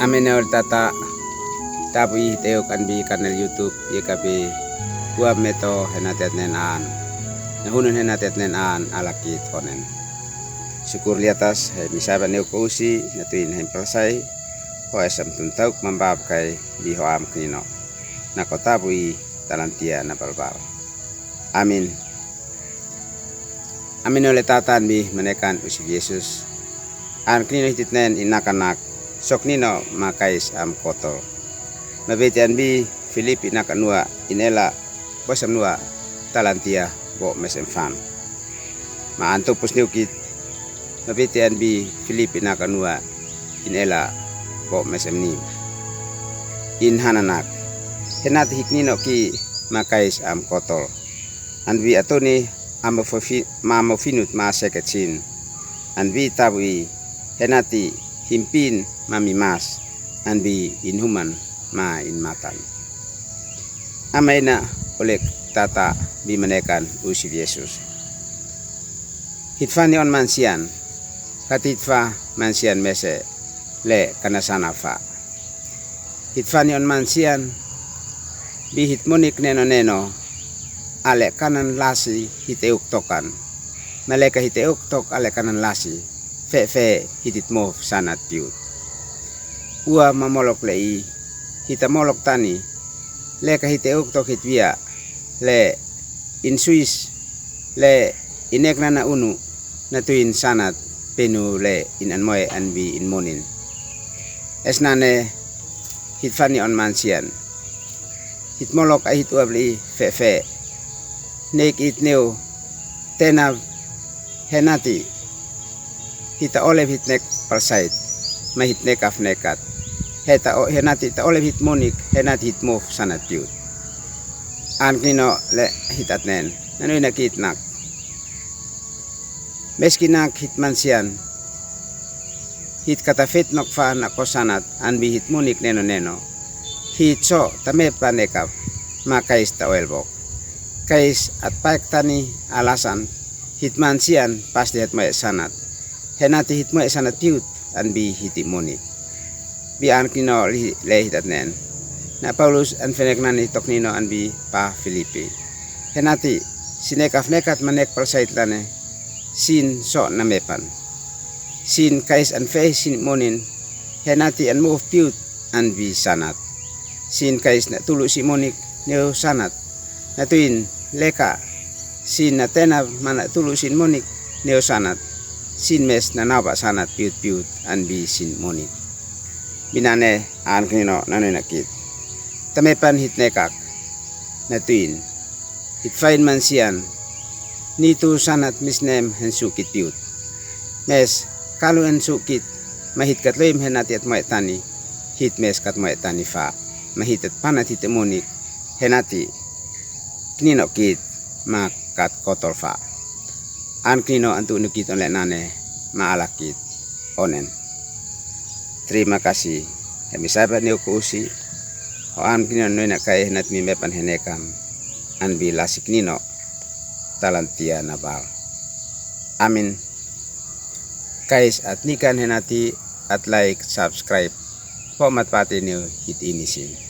Aminor tata tapi teo kan bi kanal YouTube ye kapi buat meto henatet nenan nahunun henatet nenan alaki tonen syukur liatas he misaba neu kausi natuin hem persai ho esam tuntauk mambab kai bi hoam knino nakotabui talantia napalbal amin amin oleh tatan bi menekan usi Yesus an knino hititnen inakanak sok nino makais am kotol mabetian bi Filipi nakanua inela bosam nua talantia bo mesem fan ma anto pusniukit mabetian bi Filipi nakanua inela bo mesem ni in hananak henat hiknino ki makais am kotol anbi atoni mamo finut ma seketsin anbi tabui henati himpin mami mas anbi inhuman ma in matan amaina oleh tata bimenekan usi Yesus hitfani on mansian katitfa mansian mese le kanasana fa hitfani on mansian bihit monik neno ale kanan lasi hiteuk tokan maleka hiteuk tok ale kanan lasi fe hitit mo sanat piut ua mamolok lei hita molok tani leka hiteuk tok hitvia le in Swiss le inek nana unu natuin sanat penu le in anmoe anbi in monin esnane hitfani on mansian hit molok ahit uabli fe nek it neu tenav henati hita oleh hitnek persait mahit nekaf nekat heta henati ta oleh hit monik henati hit move sanat piut an knino le hitat nen nanu nakit nak meski nak hit mansian hit kata fit nok fa na kosanat anbi hit monik neno hit so tame panekap makais ta welbok kais at paek tani alasan hit mansian pasti het mae sanat henati hit mae sanat piut anbi hiti monik bi an knino le hitat nen na Paulus an fenek nani tok nino anbi pa Filipi henati sinekaf nekat manek persait lane sin so namepan sin kais an fe sin monin henati an move piut anbi sanat sin kais na tulu si monik neo sanat natuin leka sin na tena mana tulu sin monik neo sanat sin mes na naba sanat piut anbi sin monik binane an knino nanu nakit tamepan hit nekak natuin hit fain mansian nitu sanat misnem hen sukit piut mes kalu hen sukit mahit katloim henati at tani hit mes kat tani fa mahitet panat hit monik henati knino kit makat kotol fa an knino antu nukit oleh nane maalakit onen. Terima kasih kami sahabat neu kuusi o an knino noina kai henat mi mepan henekam an bilasik nino talantia nabal amin kais at nikan henati at like subscribe pomat pati neu hit inisin